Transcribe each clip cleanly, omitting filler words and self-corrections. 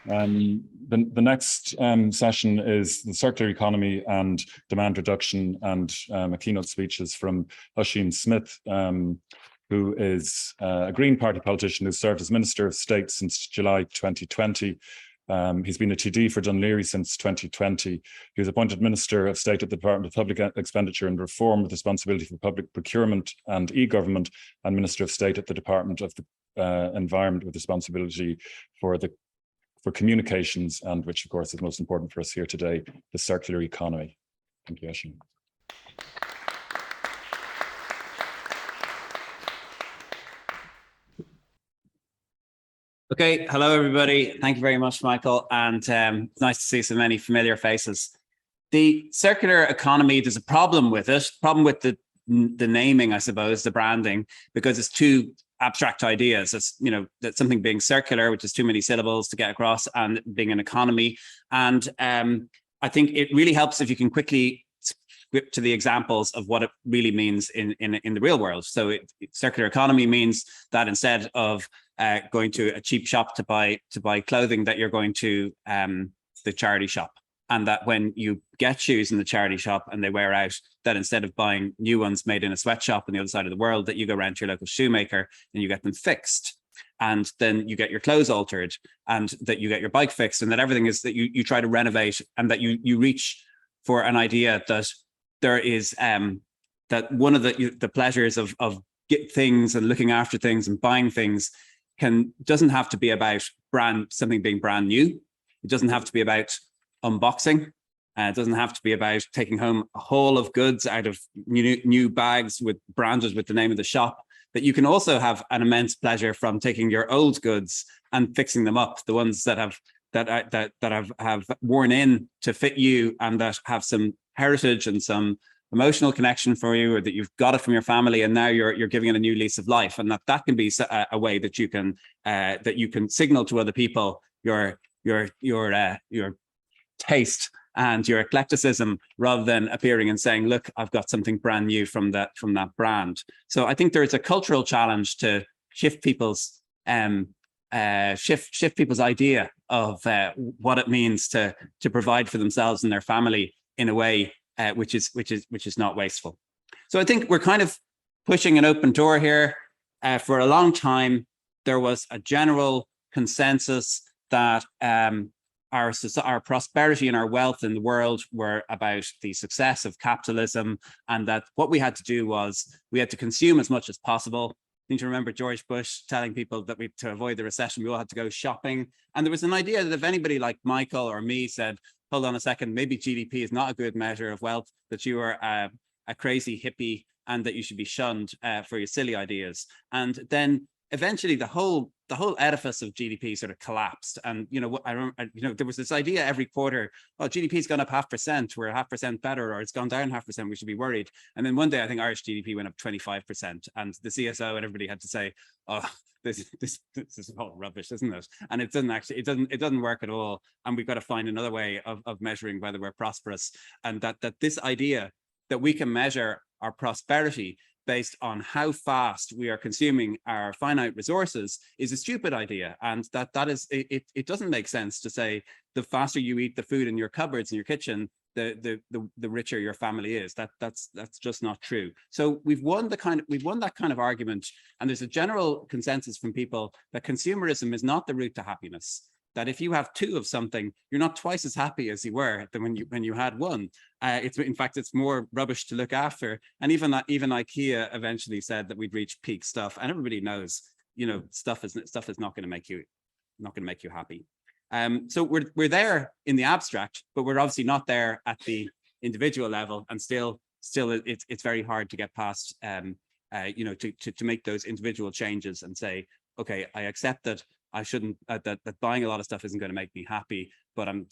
The next session is the circular economy and demand reduction, and a keynote speech is from OSSIAN SMYTH, who is a Green Party politician who served as Minister of State since July 2020. He's been a TD for Dún Laoghaire since 2020. He was appointed Minister of State at the Department of Public Expenditure and Reform with responsibility for public procurement and e-government, and Minister of State at the Department of the Environment with responsibility for communications, and which of course is most important for us here today, the circular economy. Thank you, Oisín. Okay, hello everybody. Thank you very much, Michael, and it's nice to see so many familiar faces. The circular economy, there's a problem with it, problem with the naming, I suppose, the branding, because it's too abstract ideas. It's, you know, that something being circular, which is too many syllables to get across, and being an economy. And I think it really helps if you can quickly skip to the examples of what it really means in the real world. So circular economy means that instead of going to a cheap shop to buy clothing, that you're going to the charity shop. And that when you get shoes in the charity shop and they wear out, that instead of buying new ones made in a sweatshop on the other side of the world, that you go around to your local shoemaker and you get them fixed. And then you get your clothes altered, and that you get your bike fixed, and that everything is that you try to renovate, and that you reach for an idea that there is that one of the pleasures of get things and looking after things and buying things doesn't have to be about something being brand new. It doesn't have to be about unboxing. It doesn't have to be about taking home a haul of goods out of new bags branded with the name of the shop. But you can also have an immense pleasure from taking your old goods and fixing them up, the ones that have worn in to fit you and that have some heritage and some emotional connection for you, or that you've got it from your family, and now you're giving it a new lease of life. And that can be a way that you can signal to other people your taste and your eclecticism, rather than appearing and saying, look, I've got something brand new from that brand. So I think there is a cultural challenge to shift people's shift people's idea of what it means to provide for themselves and their family in a way which is not wasteful. So I think we're kind of pushing an open door here. For a long time, there was a general consensus that our prosperity and our wealth in the world were about the success of capitalism, and that what we had to do was we had to consume as much as possible. I need to remember George Bush telling people that to avoid the recession, we all had to go shopping. And there was an idea that if anybody like Michael or me said, hold on a second, maybe GDP is not a good measure of wealth, that you are a crazy hippie and that you should be shunned for your silly ideas. And then eventually the whole edifice of GDP sort of collapsed. And I remember, there was this idea every quarter, oh, GDP's gone up 0.5%, we're 0.5% better, or it's gone down 0.5%, we should be worried. And then one day I think Irish GDP went up 25%, and the CSO and everybody had to say, oh, this is all rubbish, isn't it? And it doesn't work at all. And we've got to find another way of measuring whether we're prosperous. And that this idea that we can measure our prosperity based on how fast we are consuming our finite resources is a stupid idea. And it doesn't make sense to say the faster you eat the food in your cupboards in your kitchen, the richer your family is. That's just not true. So we've won that kind of argument, and there's a general consensus from people that consumerism is not the route to happiness. That if you have two of something, you're not twice as happy as you were than when you had one. In fact, it's more rubbish to look after. And even IKEA eventually said that we'd reach peak stuff. And everybody knows, stuff is not going to make you happy. So we're there in the abstract, but we're obviously not there at the individual level. And still it's very hard to get past to make those individual changes and say, okay, I accept that I shouldn't that buying a lot of stuff isn't going to make me happy, but I'm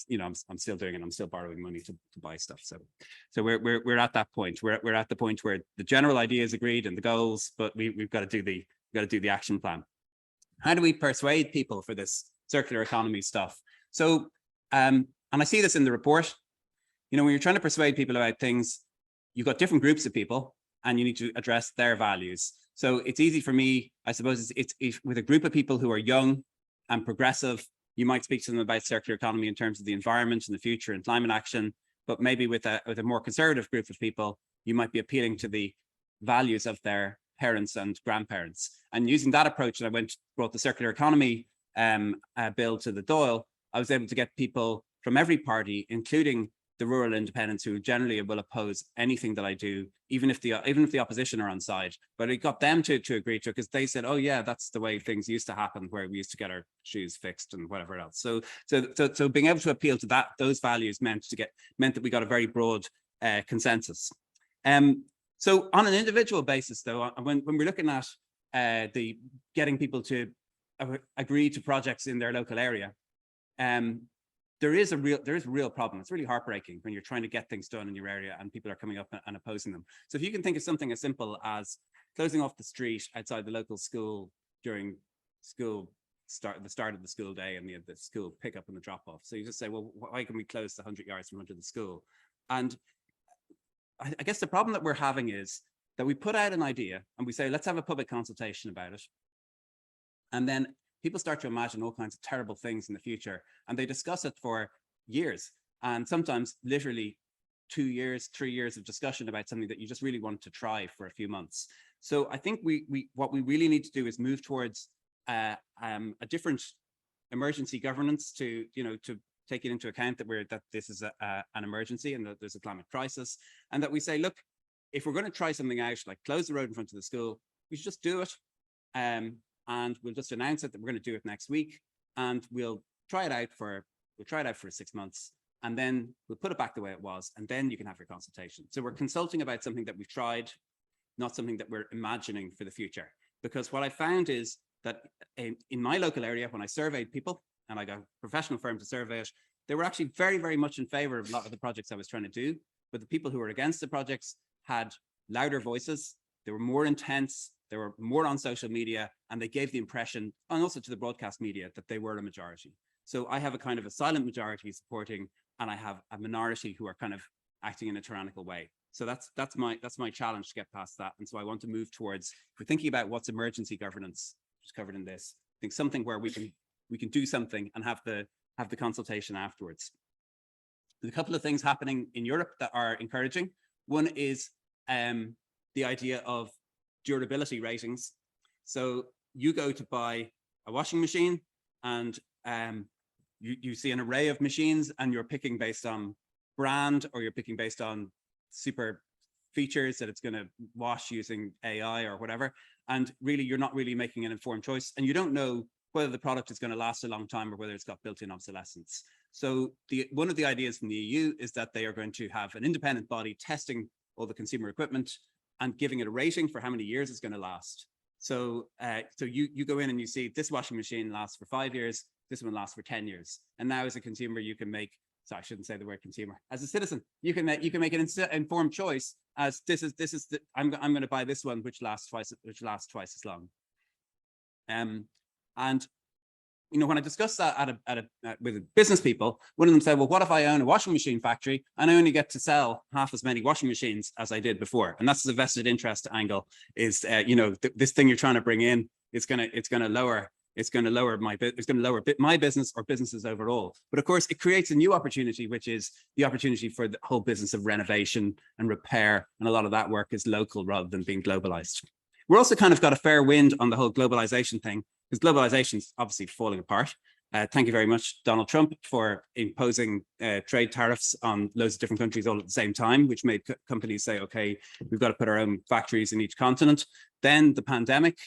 still doing it. I'm still borrowing money to buy stuff. So we're at that point. We're at the point where the general idea is agreed and the goals, but we've got to do the action plan. How do we persuade people for this circular economy stuff? So and I see this in the report. When you're trying to persuade people about things, you've got different groups of people and you need to address their values. So it's easy for me, I suppose, it's with a group of people who are young and progressive you might speak to them about circular economy in terms of the environment and the future and climate action, but maybe with a more conservative group of people, you might be appealing to the values of their parents and grandparents. And using that approach, and I brought the circular economy bill to the Dáil, I was able to get people from every party, including the rural independents, who generally will oppose anything that I do, even if the opposition are on side. But it got them to agree to it, because they said, oh yeah, that's the way things used to happen, where we used to get our shoes fixed and whatever else. So being able to appeal to those values meant that we got a very broad consensus. So on an individual basis, though, when we're looking at getting people to agree to projects in their local area, there is a real problem. It's really heartbreaking when you're trying to get things done in your area and people are coming up and opposing them. So if you can think of something as simple as closing off the street outside the local school during the start of the school day and the school pickup and the drop off. So you just say, well, why can we close the 100 yards from under the school? And I guess the problem that we're having is that we put out an idea and we say, let's have a public consultation about it. And then people start to imagine all kinds of terrible things in the future, and they discuss it for years, and sometimes literally 2 years, 3 years of discussion about something that you just really want to try for a few months. So I think what we really need to do is move towards a different emergency governance to taking into account that this is an emergency and that there's a climate crisis, and that we say, look, if we're going to try something out, like close the road in front of the school, we should just do it. And we'll just announce it that we're going to do it next week, and we'll try it out for 6 months, and then we'll put it back the way it was, and then you can have your consultation. So we're consulting about something that we've tried, not something that we're imagining for the future. Because what I found is that in my local area, when I surveyed people, and I got a professional firm to survey it, they were actually very, very much in favor of a lot of the projects I was trying to do. But the people who were against the projects had louder voices. They were more intense. They were more on social media, and they gave the impression, and also to the broadcast media, that they were a majority. So I have a kind of a silent majority supporting, and I have a minority who are kind of acting in a tyrannical way. So that's my challenge to get past that. And so I want to move towards, if we're thinking about what's emergency governance, which is covered in this, I think something where we can do something and have the consultation afterwards. There's a couple of things happening in Europe that are encouraging. One is the idea of durability ratings. So you go to buy a washing machine, and you see an array of machines, and you're picking based on brand, or you're picking based on super features that it's going to wash using AI or whatever. And really, you're not really making an informed choice, and you don't know whether the product is going to last a long time or whether it's got built-in obsolescence. So one of the ideas from the EU is that they are going to have an independent body testing all the consumer equipment and giving it a rating for how many years it's going to last. So you go in and you see this washing machine lasts for 5 years, this one lasts for 10 years. And now as a consumer, you can make, sorry, I shouldn't say the word consumer. As a citizen, you can make an informed choice as I'm going to buy this one, which lasts twice as long. And when I discussed that with business people, one of them said, well, what if I own a washing machine factory and I only get to sell half as many washing machines as I did before? And that's the vested interest angle, is this thing you're trying to bring in, it's going to lower my business or businesses overall. But of course, it creates a new opportunity, which is the opportunity for the whole business of renovation and repair. And a lot of that work is local rather than being globalized. We're also kind of got a fair wind on the whole globalization thing, because globalization is obviously falling apart. Thank you very much, Donald Trump, for imposing trade tariffs on loads of different countries all at the same time, which made companies say, okay, we've got to put our own factories in each continent. Then the pandemic,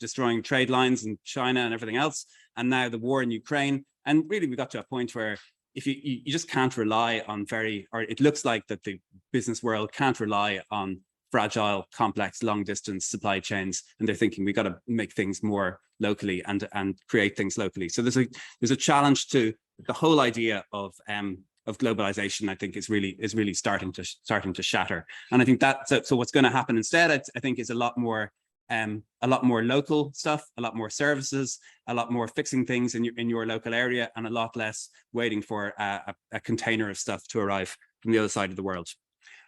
destroying trade lines in China and everything else. And now the war in Ukraine. And really, we got to a point where if you just can't rely on or it looks like that the business world can't rely on fragile, complex, long distance supply chains, and they're thinking we got to make things more locally and create things locally. So there's a challenge to the whole idea of globalization. I think is really starting to shatter. And I think that so what's going to happen instead, I think, is a lot more local stuff, a lot more services, a lot more fixing things in your local area, and a lot less waiting for a container of stuff to arrive from the other side of the world.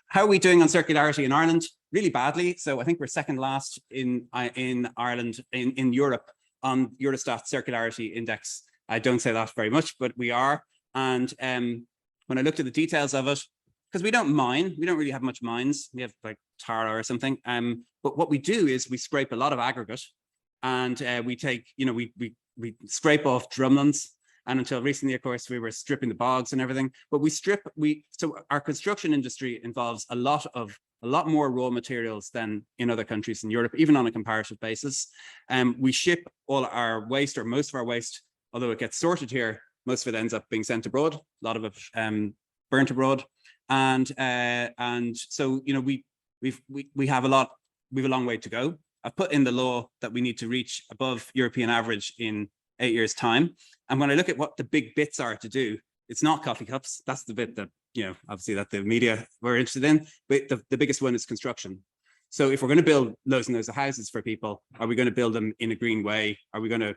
How are we doing on circularity in Ireland? Really badly. So I think we're second last in Ireland, in Europe, on Eurostat Circularity Index. I don't say that very much, but we are. And when I looked at the details of it, because we don't mine, we don't really have much mines. We have like Tara or something. But what we do is we scrape a lot of aggregate, and we take, we scrape off drumlins. And until recently, of course, we were stripping the bogs and everything. But so our construction industry involves a lot more raw materials than in other countries in Europe, even on a comparative basis. We ship all our waste, or most of our waste, although it gets sorted here, most of it ends up being sent abroad. A lot of it burnt abroad. And so, we have a long way to go. I've put in the law that we need to reach above European average in 8 years' time. And when I look at what the big bits are to do, it's not coffee cups. That's the bit that, obviously that the media were interested in. But the biggest one is construction. So if we're going to build loads and loads of houses for people, are we going to build them in a green way? Are we going to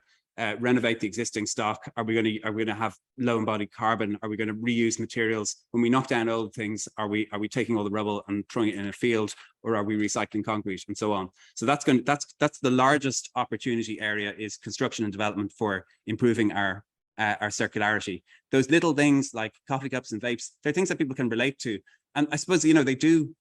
renovate the existing stock? Are we going to have low embodied carbon? Are we going to reuse materials? When we knock down old things, are we taking all the rubble and throwing it in a field, or are we recycling concrete, and so on? So that's the largest opportunity area, is construction and development for improving our circularity. Those little things like coffee cups and vapes, they're things that people can relate to. And I suppose, they do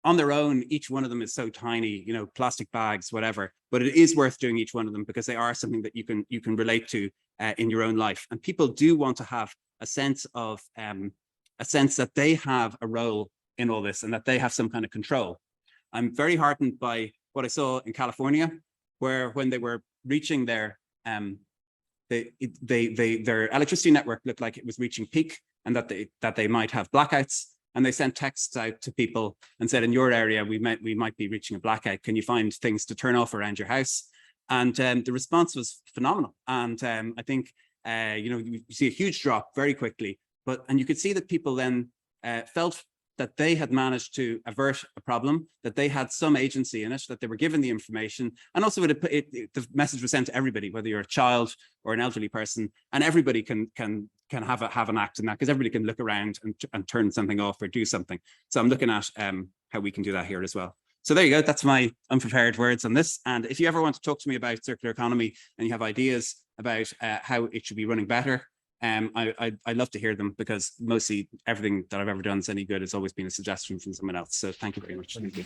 on their own, each one of them is so tiny, plastic bags, whatever, but it is worth doing each one of them, because they are something that you can relate to in your own life. And people do want to have a sense that they have a role in all this, and that they have some kind of control. I'm very heartened by what I saw in California, where when they were reaching their electricity network looked like it was reaching peak, and that they might have blackouts. And they sent texts out to people and said, in your area, we might be reaching a blackout. Can you find things to turn off around your house? And the response was phenomenal. And I think, you see a huge drop very quickly. And you could see that people then felt that they had managed to avert a problem, that they had some agency in it, that they were given the information. And also the message was sent to everybody, whether you're a child or an elderly person, and everybody can have an act in that, because everybody can look around and turn something off or do something. So I'm looking at how we can do that here as well. So there you go. That's my unprepared words on this. And if you ever want to talk to me about circular economy and you have ideas about how it should be running better, I'd love to hear them, because mostly everything that I've ever done is any good. It's always been a suggestion from someone else. So thank you very much. Thank you.